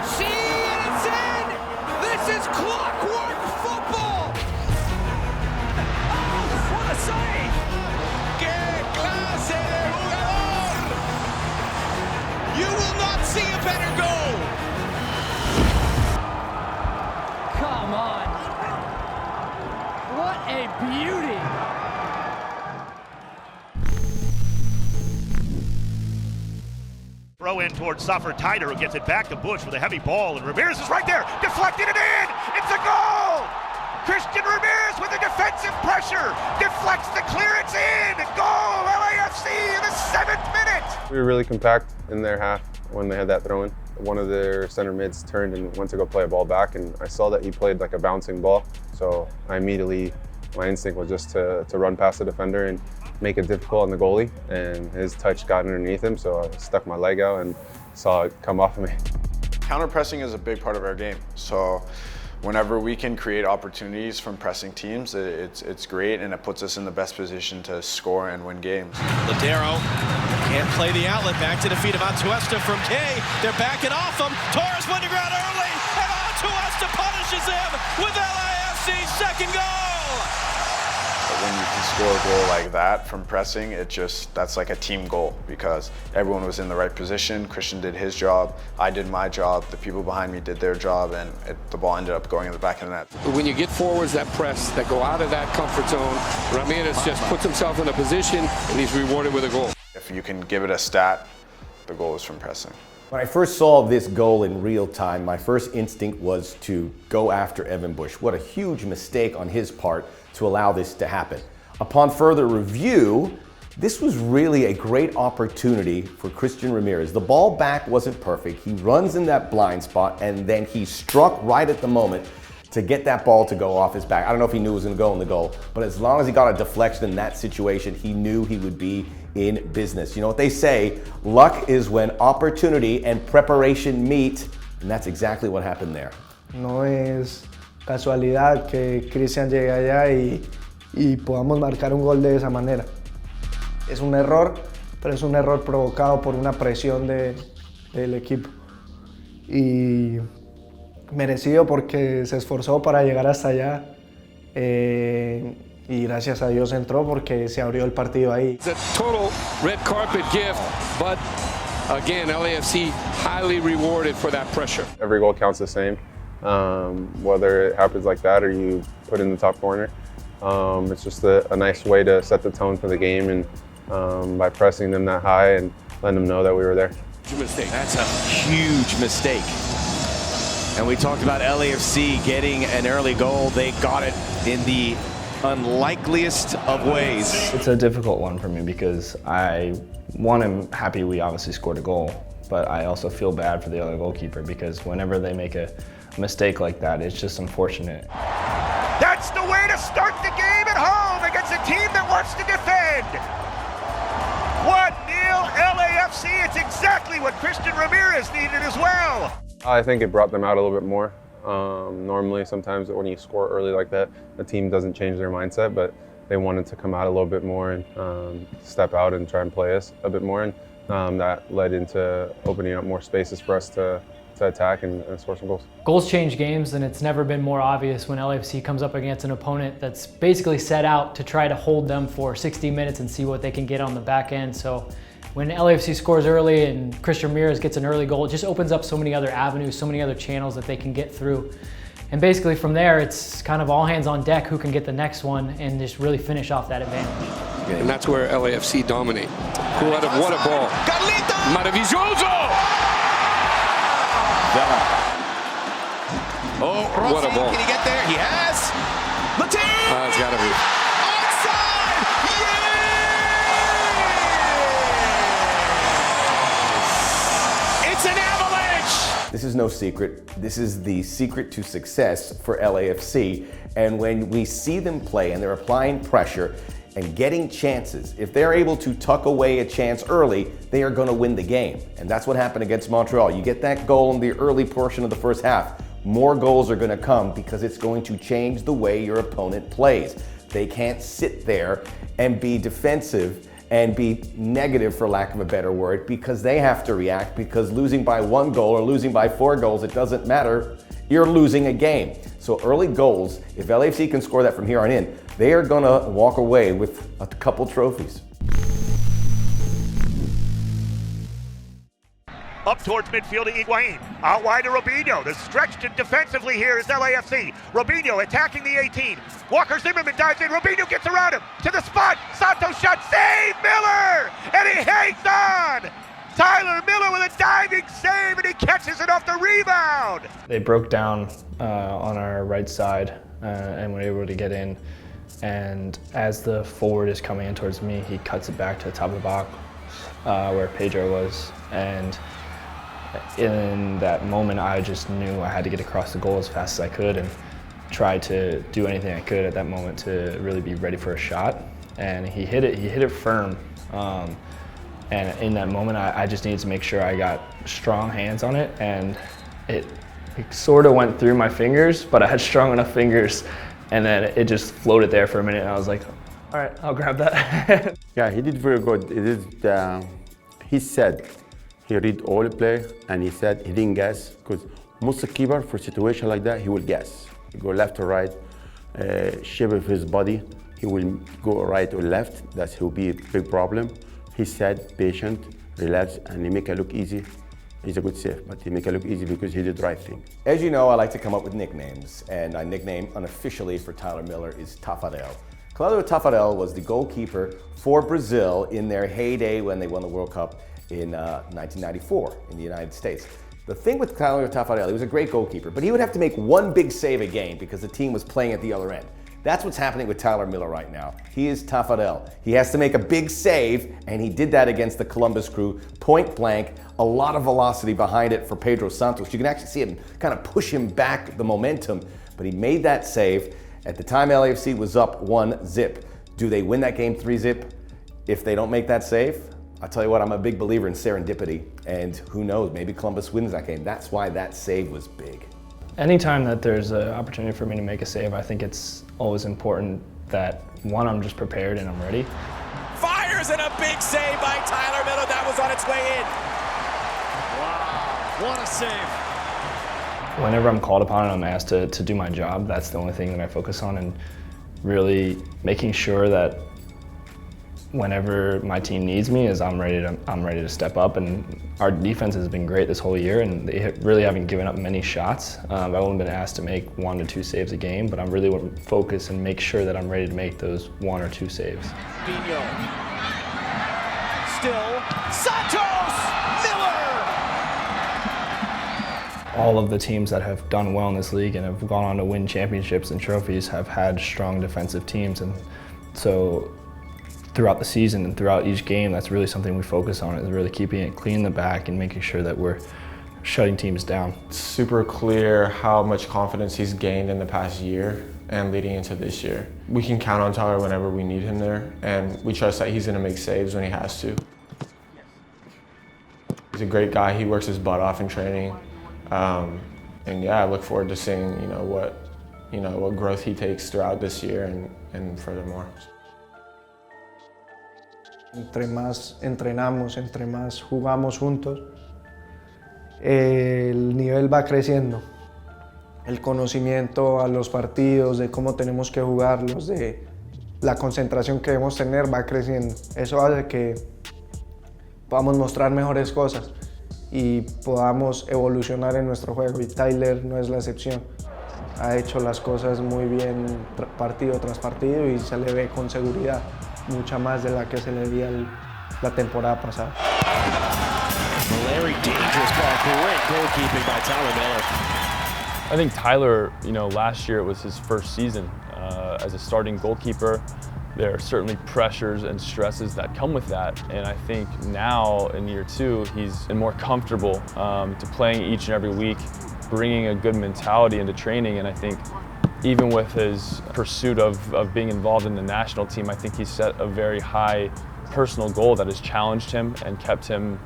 LAFC, and it's in! This is clockwork football! Oh, what a save! ¡Qué clase de jugador! You will not see a better goal! Come on! What a beauty! Throw in towards Suffer Tider, who gets it back to Bush with a heavy ball, and Ramirez is right there, deflected it in! It's a goal! Christian Ramirez with the defensive pressure, deflects the clearance in, goal! LAFC in the 7th minute! We were really compact in their half when they had that throw in. One of their center mids turned and went to go play a ball back, and I saw that he played like a bouncing ball, so my instinct was just to run past the defender and make it difficult on the goalie, and his touch got underneath him, so I stuck my leg out and saw it come off of me. Counter-pressing is a big part of our game, so whenever we can create opportunities from pressing teams, it's great, and it puts us in the best position to score and win games. Ladero can't play the outlet, back to the feet of Atuesta from Kay. They're backing off him. Torres went to ground early, and Atuesta punishes him with LAFC's second goal. When you can score a goal like that from pressing, that's like a team goal, because everyone was in the right position. Christian did his job, I did my job, the people behind me did their job, and the ball ended up going in the back of the net. When you get forwards that press, that go out of that comfort zone, Ramirez just puts himself in a position and he's rewarded with a goal. If you can give it a stat, the goal is from pressing. When I first saw this goal in real time, my first instinct was to go after Evan Bush. What a huge mistake on his part to allow this to happen. Upon further review, this was really a great opportunity for Christian Ramirez. The ball back wasn't perfect. He runs in that blind spot, and then he struck right at the moment to get that ball to go off his back. I don't know if he knew it was gonna go in the goal, but as long as he got a deflection in that situation, he knew he would be in business. You know what they say, luck is when opportunity and preparation meet, and that's exactly what happened there. No es casualidad que Christian llegue allá y podamos marcar un gol de esa manera. Es un error, pero es un error provocado por una presión del equipo. Y merecido porque se esforzó para llegar hasta allá. Y gracias a Dios entró porque se abrió el partido ahí. It's a total red carpet gift, but again, LAFC highly rewarded for that pressure. Every goal counts the same, whether it happens like that or you put in the top corner. It's just a nice way to set the tone for the game, and by pressing them that high and letting them know that we were there. Mistake. That's a huge mistake. And we talked about LAFC getting an early goal. They got it in the unlikeliest of ways. It's a difficult one for me because I'm happy we obviously scored a goal, but I also feel bad for the other goalkeeper because whenever they make a mistake like that, it's just unfortunate. That's the way to start the game at home against a team that wants to defend. 1-0 LAFC, it's exactly what Christian Ramirez needed as well. I think it brought them out a little bit more. Normally, sometimes when you score early like that, the team doesn't change their mindset, but they wanted to come out a little bit more and step out and try and play us a bit more, and that led into opening up more spaces for us to attack and score some goals. Goals change games, and it's never been more obvious when LAFC comes up against an opponent that's basically set out to try to hold them for 60 minutes and see what they can get on the back end. So when LAFC scores early and Christian Ramirez gets an early goal, it just opens up so many other avenues, so many other channels that they can get through. And basically from there, it's kind of all hands on deck who can get the next one and just really finish off that advantage. And that's where LAFC dominate. What a ball. Maravilloso! Vela. Oh, Rossi, what a ball. Can he get there? He has. Mateo! It's gotta be. Onside! Yes! It's an avalanche! This is no secret. This is the secret to success for LAFC. And when we see them play and they're applying pressure and getting chances, if they're able to tuck away a chance early, they are going to win the game. And that's what happened against Montreal. You get that goal in the early portion of the first half, more goals are going to come because it's going to change the way your opponent plays. They can't sit there and be defensive and be negative, for lack of a better word, because they have to react, because losing by 1 goal or losing by 4 goals, it doesn't matter. You're losing a game. So early goals, if LAFC can score that from here on in, they are gonna walk away with a couple trophies. Up towards midfield to Higuain. Out wide to Robinho. The stretched defensively here is LAFC. Robinho attacking the 18. Walker Zimmerman dives in. Robinho gets around him to the spot. Santos shot. Save Miller! And he hangs on! Tyler Miller with a diving save, and he catches it off the rebound! They broke down on our right side and were able to get in. And as the forward is coming in towards me, he cuts it back to the top of the box where Pedro was. And in that moment, I just knew I had to get across the goal as fast as I could and try to do anything I could at that moment to really be ready for a shot. And he hit it firm. And in that moment, I just needed to make sure I got strong hands on it, and it sort of went through my fingers, but I had strong enough fingers, and then it just floated there for a minute, and I was like, all right, I'll grab that. Yeah, he did very good. He said he read all the play, and he said he didn't guess, because most keeper for a situation like that, he will guess. He go left or right, shape of his body, he will go right or left. That will be a big problem. He said patient, relax, and he make it look easy. He's a good save, but he make it look easy because he did the right thing. As you know, I like to come up with nicknames, and my nickname unofficially for Tyler Miller is Tafarel. Claudio Tafarel was the goalkeeper for Brazil in their heyday when they won the World Cup in 1994 in the United States. The thing with Claudio Tafarel, he was a great goalkeeper, but he would have to make 1 big save a game because the team was playing at the other end. That's what's happening with Tyler Miller right now. He is Tafarel. He has to make a big save, and he did that against the Columbus Crew, point blank, a lot of velocity behind it for Pedro Santos. You can actually see him kind of push him back, the momentum, but he made that save. At the time, LAFC was up 1-0. Do they win that game 3-0 if they don't make that save? I'll tell you what, I'm a big believer in serendipity, and who knows, maybe Columbus wins that game. That's why that save was big. Anytime that there's an opportunity for me to make a save, I think it's always important that, one, I'm just prepared and I'm ready. Fires and a big save by Tyler Miller. That was on its way in. Wow, what a save. Whenever I'm called upon and I'm asked to do my job, that's the only thing that I focus on, and really making sure that whenever my team needs me is I'm ready to step up. And our defense has been great this whole year, and they really haven't given up many shots. I've only been asked to make 1 to 2 saves a game, but I'm really focused and make sure that I'm ready to make those 1 or 2 saves. Vela. Still Santos Miller. All of the teams that have done well in this league and have gone on to win championships and trophies have had strong defensive teams, and so throughout the season and throughout each game, that's really something we focus on, is really keeping it clean in the back and making sure that we're shutting teams down. It's super clear how much confidence he's gained in the past year and leading into this year. We can count on Tyler whenever we need him there, and we trust that he's going to make saves when he has to. He's a great guy. He works his butt off in training, and yeah, I look forward to seeing what growth he takes throughout this year and furthermore. Entre más entrenamos, entre más jugamos juntos, el nivel va creciendo. El conocimiento a los partidos, de cómo tenemos que jugarlos, de la concentración que debemos tener va creciendo. Eso hace que podamos mostrar mejores cosas y podamos evolucionar en nuestro juego. Y Tyler no es la excepción. Ha hecho las cosas muy bien partido tras partido y se le ve con seguridad. Mucha más de la que se le veía la temporada pasada. Very dangerous ball. Great goalkeeping by Tyler Miller. I think Tyler, last year it was his first season as a starting goalkeeper. There are certainly pressures and stresses that come with that, and I think now in year 2 he's been more comfortable to playing each and every week, bringing a good mentality into training, and I think even with his pursuit of being involved in the national team, I think he set a very high personal goal that has challenged him and kept him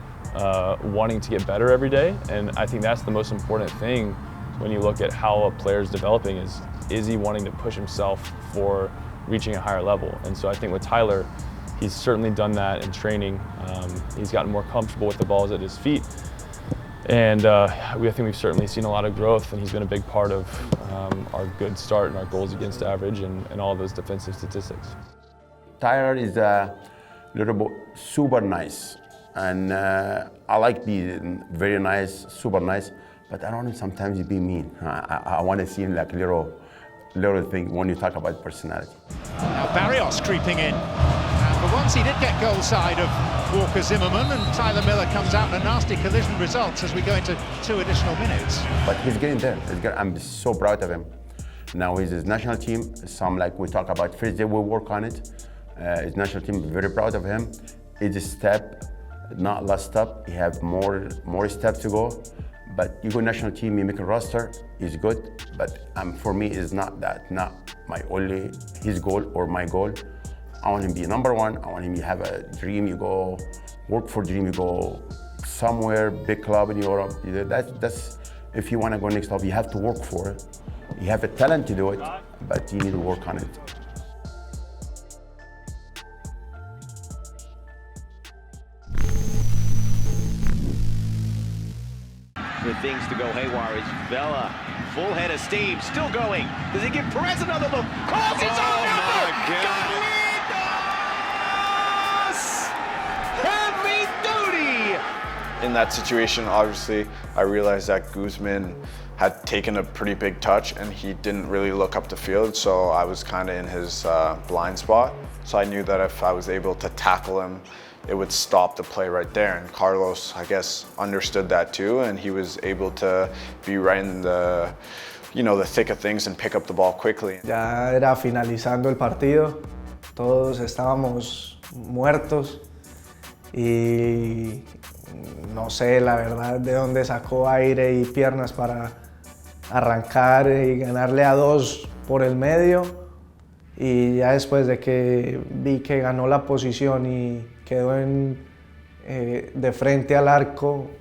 wanting to get better every day. And I think that's the most important thing when you look at how a player is developing, is he wanting to push himself for reaching a higher level. And so I think with Tyler, He's certainly done that in training. He's gotten more comfortable with the balls at his feet. And I think we've certainly seen a lot of growth, and he's been a big part of our good start and our goals against average and all of those defensive statistics. Tyler is a little bit super nice, and I like being very nice, super nice, but I don't want him sometimes to be mean. I want to see him like little thing when you talk about personality. Now Barrios creeping in. But once he did get goal side of Walker Zimmerman, and Tyler Miller comes out in a nasty collision results as we go into 2 additional minutes. But he's getting there. I'm so proud of him. Now he's his national team. Some like we talk about first day we work on it. His national team, very proud of him. It's a step, not last step. He have more steps to go. But you go national team, you make a roster, is good. But for me, it's not that. Not my only his goal or my goal. I want him to be number one. I want him to have a dream. You go work for dream. You go somewhere, big club in Europe. That's if you want to go next level, you have to work for it. You have a talent to do it, but you need to work on it. For things to go haywire is Vela. Full head of steam, still going. Does he give Perez another look? Calls his own number! Carlitos! Heavy duty! In that situation, obviously, I realized that Guzman had taken a pretty big touch and he didn't really look up the field, so I was kind of in his blind spot. So I knew that if I was able to tackle him, it would stop the play right there. And Carlos, I guess, understood that too, and he was able to be right in the, the thick of things and pick up the ball quickly. Ya era finalizando el partido, todos estábamos muertos y no sé, la verdad, de dónde sacó aire y piernas para arrancar y ganarle a 2 por el medio. Y ya después de que vi que ganó la posición y quedó de frente al arco,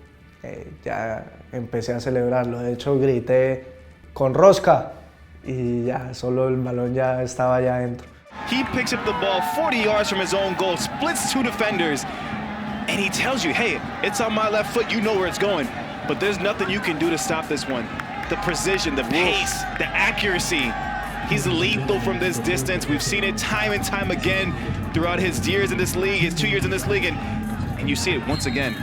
ya empecé a celebrarlo. De hecho, grité con rosca y ya solo el balón ya estaba allá adentro. He picks up the ball 40 yards from his own goal, splits 2 defenders, and he tells you, hey, it's on my left foot, you know where it's going, but there's nothing you can do to stop this one. The precision, the pace, the accuracy. He's lethal from this distance. We've seen it time and time again throughout his years in this league, his 2 years in this league, and you see it once again.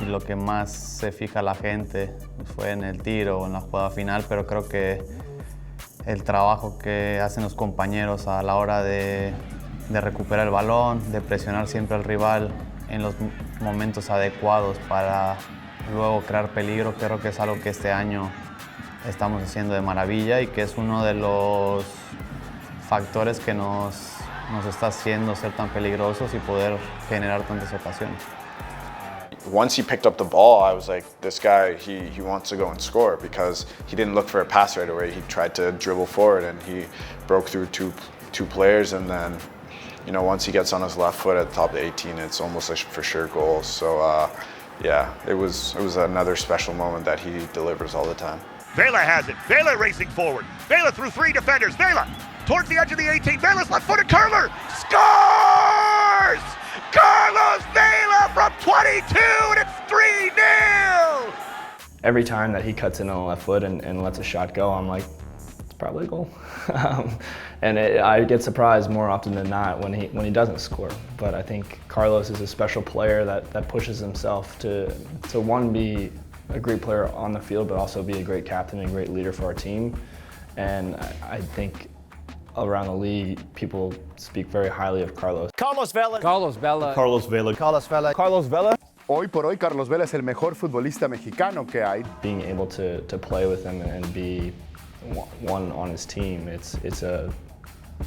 Lo que más se fija la gente fue en el tiro o en la jugada final, pero creo que el trabajo que hacen los compañeros a la hora de recuperar el balón, de presionar siempre al rival en los momentos adecuados para luego crear peligro, creo que es algo que este año estamos haciendo de maravilla y que es uno de los factores que nos está haciendo ser tan peligrosos y poder generar tantas ocasiones. Once he picked up the ball, I was like, this guy, he wants to go and score, because he didn't look for a pass right away. He tried to dribble forward and he broke through two players, and then, once he gets on his left foot at the top of the 18, it's almost like for sure goals. So yeah, it was another special moment that he delivers all the time. Vela has it. Vela racing forward. Vela through 3 defenders. Vela towards the edge of the 18. Vela's left-footed curler. Scores! Carlos Vela from 22, and it's 3-0! Every time that he cuts in on the left foot and lets a shot go, I'm like, it's probably a goal. I get surprised more often than not when he doesn't score. But I think Carlos is a special player that pushes himself to one, be a great player on the field, but also be a great captain and a great leader for our team. And I think around the league, people speak very highly of Carlos. Carlos Vela. Carlos Vela. Carlos Vela. Carlos Vela. Carlos Vela. Hoy por hoy, Carlos Vela es el mejor futbolista mexicano que hay. Being able to play with him and be one on his team, it's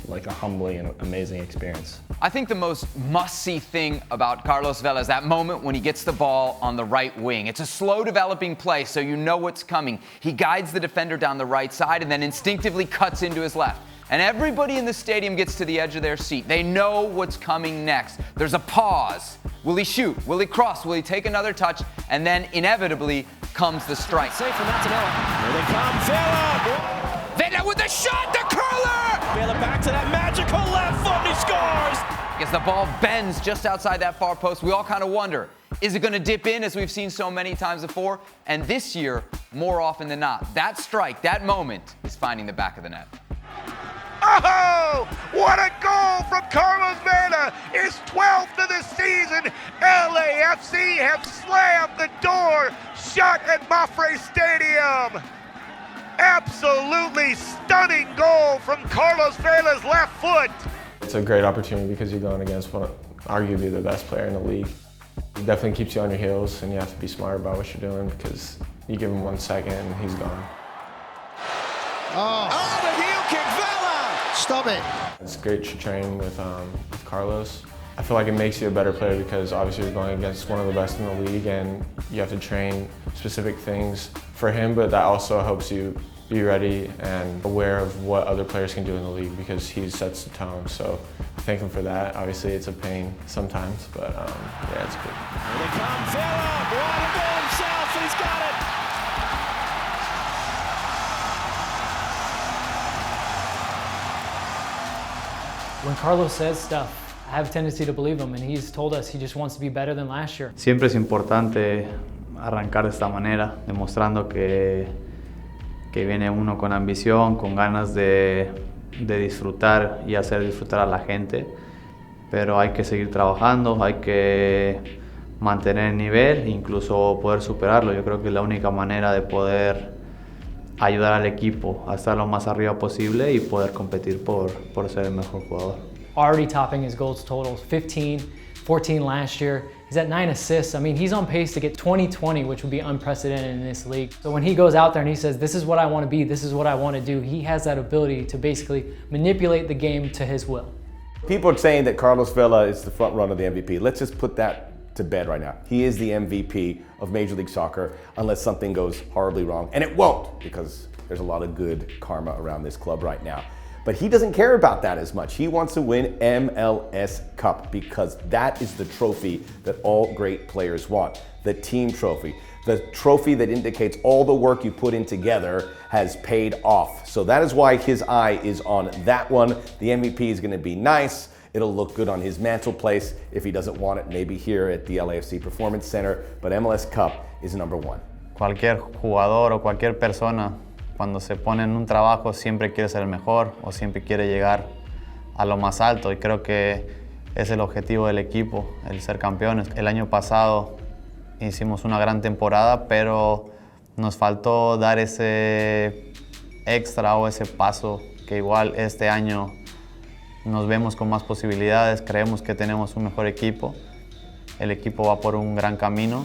like a humbling and amazing experience. I think the most must-see thing about Carlos Vela is that moment when he gets the ball on the right wing. It's a slow developing play, so you know what's coming. He guides the defender down the right side and then instinctively cuts into his left. And everybody in the stadium gets to the edge of their seat. They know what's coming next. There's a pause. Will he shoot? Will he cross? Will he take another touch? And then inevitably comes the strike. Safe from Antonella. Here they come. Vela! Vela with a shot, the curler! Vela back to that magical left foot, and he scores! As the ball bends just outside that far post, we all kind of wonder, is it going to dip in as we've seen so many times before? And this year, more often than not, that strike, that moment is finding the back of the net. Oh, what a goal from Carlos Vela! His 12th of the season. LAFC have slammed the door shut at Mafre Stadium. Absolutely stunning goal from Carlos Vela's left foot. It's a great opportunity because you're going against arguably the best player in the league. It definitely keeps you on your heels, and you have to be smart about what you're doing because you give him 1 second and he's gone. Oh, the heel kick, Vela! Stop it. It's great to train with Carlos. I feel like it makes you a better player because obviously you're going against one of the best in the league and you have to train specific things for him, but that also helps you be ready and aware of what other players can do in the league because he sets the tone. So I thank him for that. Obviously it's a pain sometimes, but yeah, it's good. Here they come, Vela, wanted to go himself, and he's got it. When Carlos says stuff, I have a tendency to believe him, and he's told us he just wants to be better than last year. Siempre es importante arrancar de esta manera, demostrando que viene uno con ambición, con ganas de disfrutar y hacer disfrutar a la gente. Pero hay que seguir trabajando, hay que mantener el nivel, incluso poder superarlo. Yo creo que es la única manera de poder ayudar al equipo a estar lo más arriba posible y poder competir por ser el mejor jugador. Already topping his goals totals, 15, 14 last year. He's at 9 assists. I mean, he's on pace to get 20-20, which would be unprecedented in this league. So when he goes out there and he says, this is what I want to be, this is what I want to do, he has that ability to basically manipulate the game to his will. People are saying that Carlos Vela is the front runner of the MVP. Let's just put that to bed right now. He is the MVP of Major League Soccer unless something goes horribly wrong. And it won't, because there's a lot of good karma around this club right now. But he doesn't care about that as much. He wants to win MLS Cup because that is the trophy that all great players want. The team trophy. The trophy that indicates all the work you put in together has paid off. So that is why his eye is on that one. The MVP is going to be nice. It'll look good on his mantelpiece. If he doesn't want it, maybe here at the LAFC Performance Center. But MLS Cup is number one. Cualquier jugador o cualquier persona, cuando se pone en un trabajo, siempre quiere ser el mejor o siempre quiere llegar a lo más alto. Y creo que es el objetivo del equipo, el ser campeones. El año pasado hicimos una gran temporada, pero nos faltó dar ese extra o ese paso que igual este año nos vemos con más posibilidades, creemos que tenemos un mejor equipo. El equipo va por un gran camino,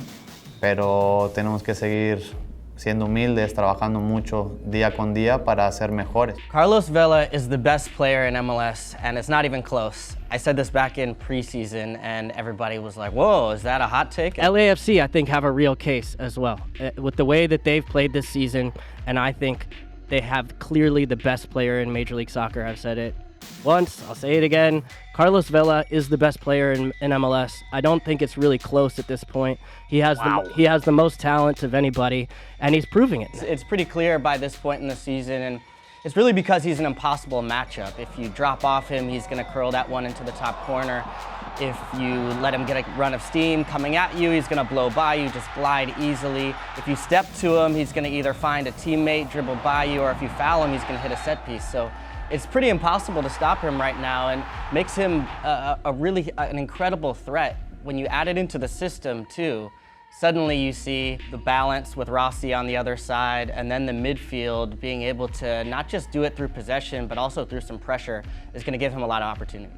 pero tenemos que seguir siendo humildes, trabajando mucho día con día para ser mejores. Carlos Vela is the best player in MLS, and it's not even close. I said this back in preseason, and everybody was like, whoa, is that a hot take? LAFC, I think, have a real case as well. With the way that they've played this season, and I think they have clearly the best player in Major League Soccer. I've said it once, I'll say it again. Carlos Vela is the best player in MLS. I don't think it's really close at this point. He has the most talent of anybody, and he's proving it. It's pretty clear by this point in the season, and it's really because he's an impossible matchup. If you drop off him, he's going to curl that one into the top corner. If you let him get a run of steam coming at you, he's going to blow by you, just glide easily. If you step to him, he's going to either find a teammate, dribble by you, or if you foul him, he's going to hit a set piece. So it's pretty impossible to stop him right now, and makes him an incredible threat. When you add it into the system too, suddenly you see the balance with Rossi on the other side, and then the midfield being able to not just do it through possession, but also through some pressure is going to give him a lot of opportunities.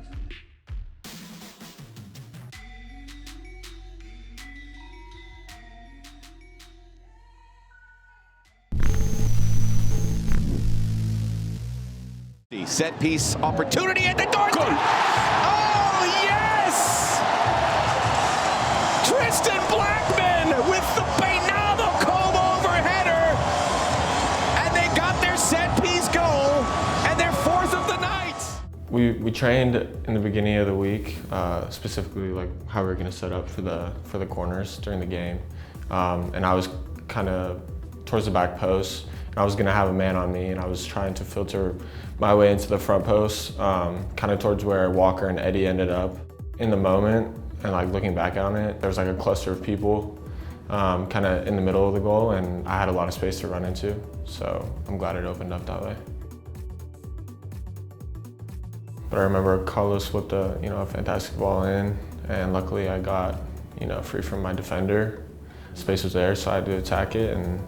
Set piece opportunity at the door. Goal. Oh, yes! Tristan Blackmon with the Peinado comb-over header. And they got their set piece goal and their fourth of the night. We trained in the beginning of the week, specifically like how we were going to set up for the corners during the game. And I was kind of towards the back post. I was gonna have a man on me, and I was trying to filter my way into the front post, kind of towards where Walker and Eddie ended up. In the moment, and like looking back on it, there was like a cluster of people kind of in the middle of the goal, and I had a lot of space to run into, so I'm glad it opened up that way. But I remember Carlos whipped a fantastic ball in, and luckily I got free from my defender. Space was there, so I had to attack it, and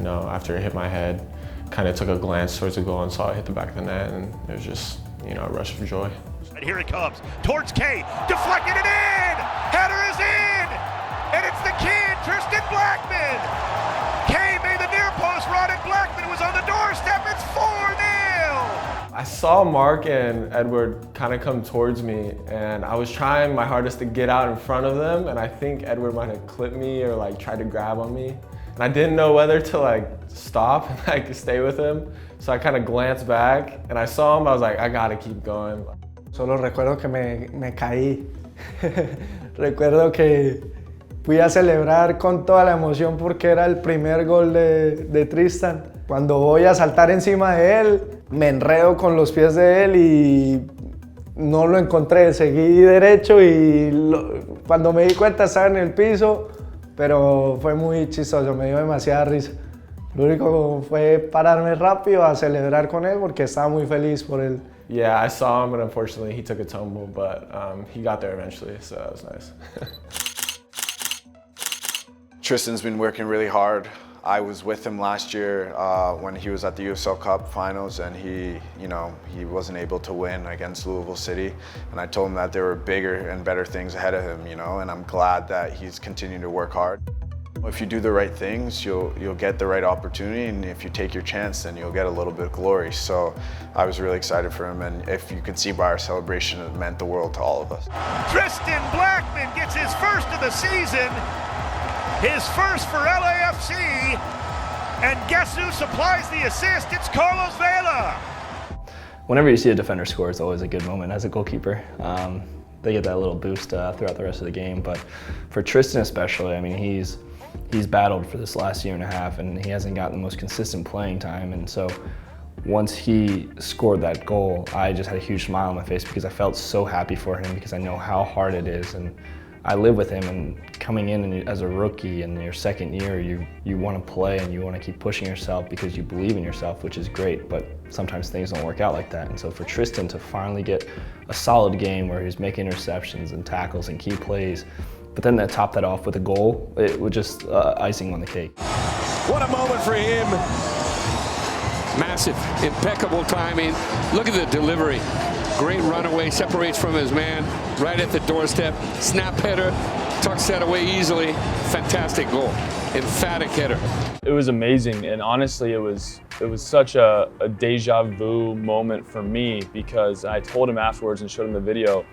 after it hit my head, kind of took a glance towards the goal and saw it hit the back of the net, and it was just a rush of joy. And here it comes, towards Kay, deflected it in! Header is in! And it's the kid, Tristan Blackmon! Kay made the near post run, and Blackmon was on the doorstep. It's 4-0! I saw Mark and Edward kind of come towards me, and I was trying my hardest to get out in front of them, and I think Edward might have clipped me or like tried to grab on me. And I didn't know whether to like stop and like stay with him. So I kind of glanced back, and I saw him, I was like, I gotta keep going. Solo recuerdo que me caí. Recuerdo que fui a celebrar con toda la emoción porque era el primer gol de Tristan. Cuando voy a saltar encima de él, me enredo con los pies de él y no lo encontré. Seguí derecho y cuando me di cuenta estaba en el piso, pero fue muy chistoso, me dio demasiada risa. Lo único fue pararme rápido a celebrar con él porque estaba muy feliz por él. Yeah, I saw him, but unfortunately he took a tumble, but he got there eventually, so that was nice. Tristan's been working really hard. I was with him last year when he was at the USL Cup finals, and he wasn't able to win against Louisville City. And I told him that there were bigger and better things ahead of him, and I'm glad that he's continuing to work hard. If you do the right things, you'll get the right opportunity, and if you take your chance, then you'll get a little bit of glory. So I was really excited for him, and if you could see by our celebration, it meant the world to all of us. Tristan Blackmon gets his first of the season, his first for LAFC, and guess who supplies the assist? It's Carlos Vela. Whenever you see a defender score, it's always a good moment as a goalkeeper. They get that little boost throughout the rest of the game, but for Tristan especially, I mean, he's battled for this last year and a half, and he hasn't gotten the most consistent playing time, and so once he scored that goal, I just had a huge smile on my face because I felt so happy for him because I know how hard it is, and I live with him, and coming in as a rookie in your second year, you want to play and you want to keep pushing yourself because you believe in yourself, which is great, but sometimes things don't work out like that. And so for Tristan to finally get a solid game where he's making interceptions and tackles and key plays, but then to top that off with a goal, it was just icing on the cake. What a moment for him. Massive, impeccable timing. Look at the delivery. Great runaway, separates from his man, right at the doorstep. Snap header, tucks that away easily. Fantastic goal, emphatic header. It was amazing, and honestly, it was such a deja vu moment for me because I told him afterwards and showed him the video.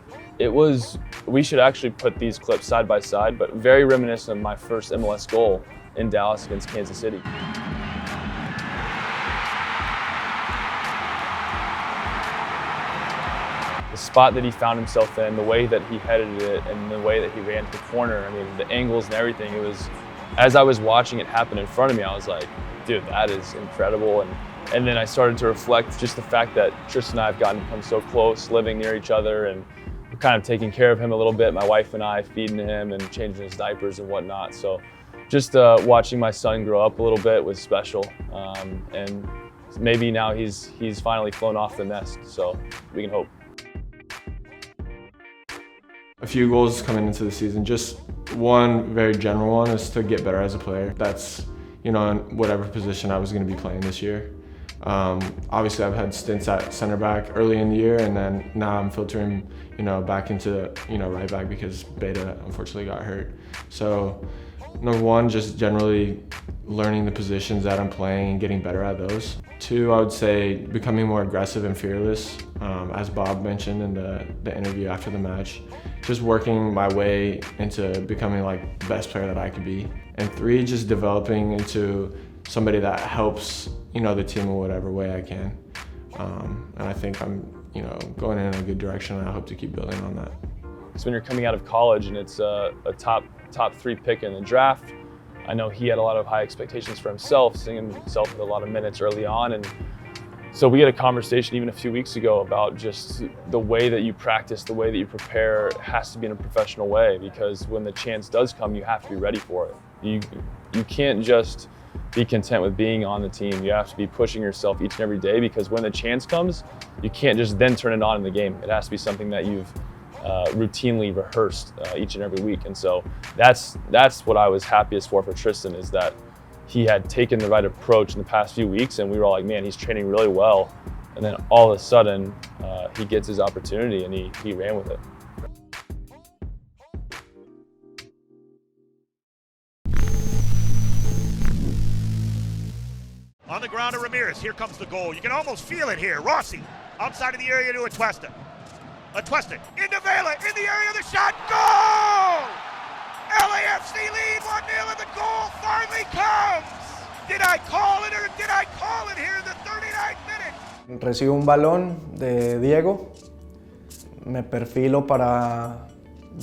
We should actually put these clips side by side, but very reminiscent of my first MLS goal in Dallas against Kansas City. The spot that he found himself in, the way that he headed it, and the way that he ran to the corner, I mean, the angles and everything, it was, as I was watching it happen in front of me, I was like, dude, that is incredible. And then I started to reflect just the fact that Tristan and I have gotten to become so close, living near each other, and we're kind of taking care of him a little bit, my wife and I, feeding him and changing his diapers and whatnot. So just watching my son grow up a little bit was special. And maybe now he's finally flown off the nest, so we can hope. A few goals coming into the season. Just one very general one is to get better as a player. That's, in whatever position I was going to be playing this year. Obviously, I've had stints at center back early in the year, and then now I'm filtering, back into, right back because Beta unfortunately got hurt. So, number one, just generally learning the positions that I'm playing and getting better at those. Two, I would say becoming more aggressive and fearless, as Bob mentioned in the interview after the match. Just working my way into becoming like the best player that I could be. And three, just developing into somebody that helps, the team in whatever way I can. And I think I'm, going in a good direction, and I hope to keep building on that. So when you're coming out of college and it's a top 3 pick in the draft, I know he had a lot of high expectations for himself, singing himself with a lot of minutes early on. And so we had a conversation even a few weeks ago about just the way that you practice, the way that you prepare has to be in a professional way, because when the chance does come, you have to be ready for it. You can't just be content with being on the team. You have to be pushing yourself each and every day, because when the chance comes, you can't just then turn it on in the game. It has to be something that you've routinely rehearsed each and every week. And so that's what I was happiest for Tristan, is that he had taken the right approach in the past few weeks, and we were all like, man, he's training really well. And then all of a sudden, he gets his opportunity and he ran with it. On the ground to Ramirez. Here comes the goal. You can almost feel it here. Rossi outside of the area to Atuesta. Atuesta into Vela, in the area of the shot. Goal! LAFC lead 1-0, and the goal finally comes. Did I call it, or did I call it here in the 39th minute? Recibo un balón de Diego. Me perfilo para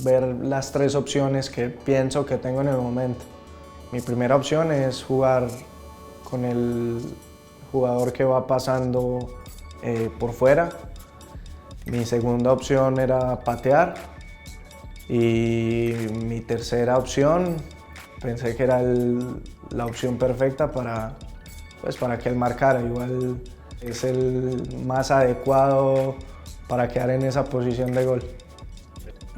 ver las tres opciones que pienso que tengo en el momento. Mi primera opción es jugar con el jugador que va pasando por fuera. Mi segunda opción era patear. Y mi tercera opción, pensé que era la opción perfecta para que él marcara. Igual es el más adecuado para quedar en esa posición de gol.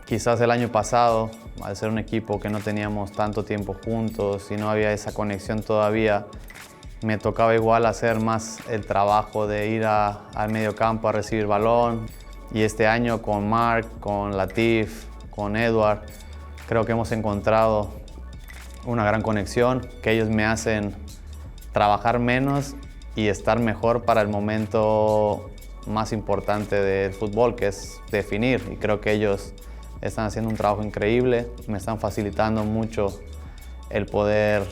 Quizás el año pasado, al ser un equipo que no teníamos tanto tiempo juntos y no había esa conexión todavía, me tocaba igual hacer más el trabajo de ir al medio campo a recibir balón. Y este año con Marc, con Latif, con Edward, creo que hemos encontrado una gran conexión, que ellos me hacen trabajar menos y estar mejor para el momento más importante del fútbol, que es definir. Y creo que ellos están haciendo un trabajo increíble, me están facilitando mucho el poder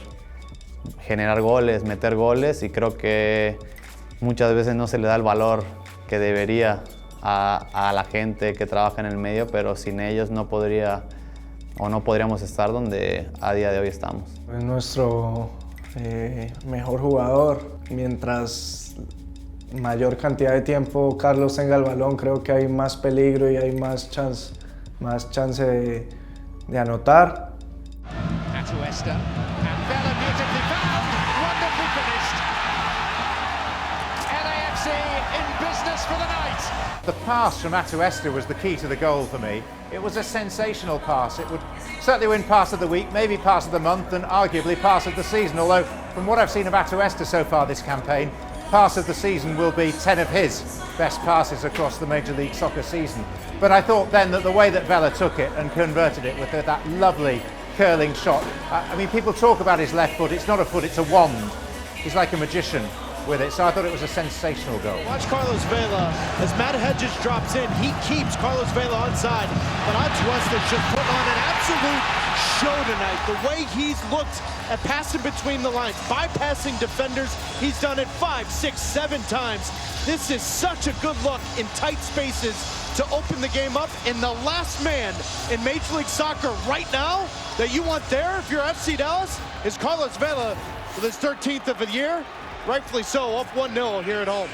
generar goles, meter goles, y creo que muchas veces no se le da el valor que debería a la gente que trabaja en el medio, pero sin ellos no podríamos estar donde a día de hoy estamos. Es nuestro mejor jugador. Mientras mayor cantidad de tiempo Carlos tenga el balón, creo que hay más peligro y hay más chance de anotar. Atuesta and Vela beautifully found, wonderfully finished. LAFC in business for the night. The pass from Atuesta was the key to the goal for me. It was a sensational pass. It would certainly win pass of the week, maybe pass of the month, and arguably pass of the season. Although, from what I've seen of Atuesta so far this campaign, pass of the season will be 10 of his best passes across the Major League Soccer season. But I thought then that the way that Vela took it and converted it with that lovely curling shot. I mean, people talk about his left foot. It's not a foot, it's a wand. He's like a magician with it, so I thought it was a sensational goal. Watch Carlos Vela, as Matt Hedges drops in, he keeps Carlos Vela onside, but Atuesta just put on an absolute show tonight. The way he's looked at passing between the lines, bypassing defenders, he's done it 5, 6, 7 times. This is such a good look in tight spaces to open the game up, and the last man in Major League Soccer right now that you want there if you're FC Dallas is Carlos Vela with his 13th of the year. Rightfully so, up 1-0 here at home.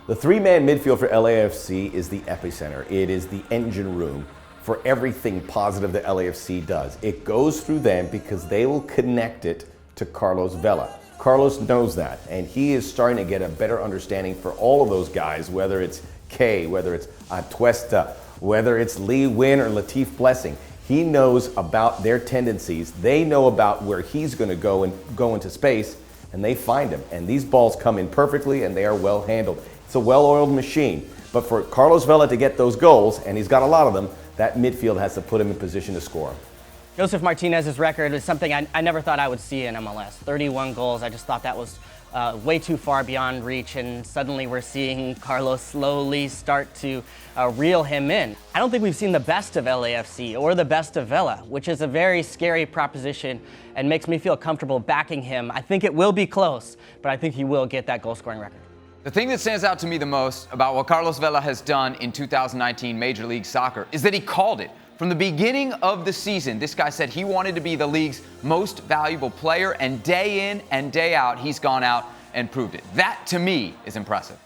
The three-man midfield for LAFC is the epicenter. It is the engine room for everything positive that LAFC does. It goes through them because they will connect it to Carlos Vela. Carlos knows that, and he is starting to get a better understanding for all of those guys, whether it's Kay, whether it's Atuesta, whether it's Lee Win or Latif Blessing. He knows about their tendencies. They know about where he's going to go and go into space, and they find him. And these balls come in perfectly, and they are well handled. It's a well-oiled machine. But for Carlos Vela to get those goals, and he's got a lot of them, that midfield has to put him in position to score. Josef Martinez's record is something I never thought I would see in MLS. 31 goals, I just thought that was way too far beyond reach, and suddenly we're seeing Carlos slowly start to reel him in. I don't think we've seen the best of LAFC or the best of Vela, which is a very scary proposition and makes me feel comfortable backing him. I think it will be close, but I think he will get that goal-scoring record. The thing that stands out to me the most about what Carlos Vela has done in 2019 Major League Soccer is that he called it From the beginning of the season, this guy said he wanted to be the league's most valuable player, and day in and day out, he's gone out and proved it. That, to me, is impressive.